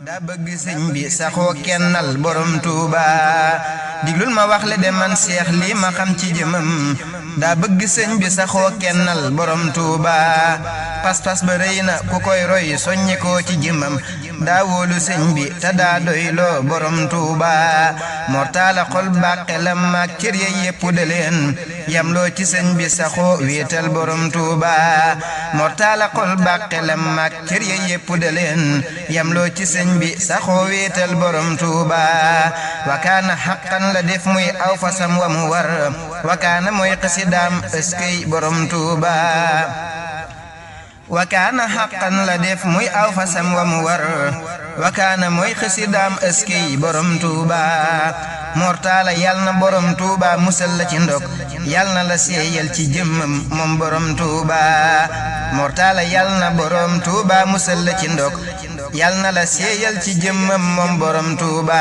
daa bëgg sëñ bi saxoo kennal borom Tuuba diglul ma wax le de man seex lii ma xam ci jëmam daa bëgg sëñ bi saxoo kennal borom Tuuba pas-pas ba rëy na ku koy roy soññi ko ci jëmam daa wóolu sëñ bi te daa doyloo borom Tuuba mortaala xol bàqelam maak cër ya yépp de leen yamloo ci sëñ bi saxoo wéetal borom Tuuba mortaala xol bàqelam maak cër ya yépp de leen yamloo ci sëñ bi saxoo wéetal borom Tuuba wakaana xaqan la def muy aw fasam wa mu war wakaana mooy xasidaam ëskey borom Tuuba wakaana xaqan la def muy aw fasam wa mu war wakaana mooy xasidaam ëskey borom Tuuba mortaala yal na borom Tuuba musal la ci ndog yal na la seeyal ci jëmmam moom borom Tuuba mortaala yal na borom Tuuba musal la ci ndog yal na la seeyal ci jëmmam moom borom Tuuba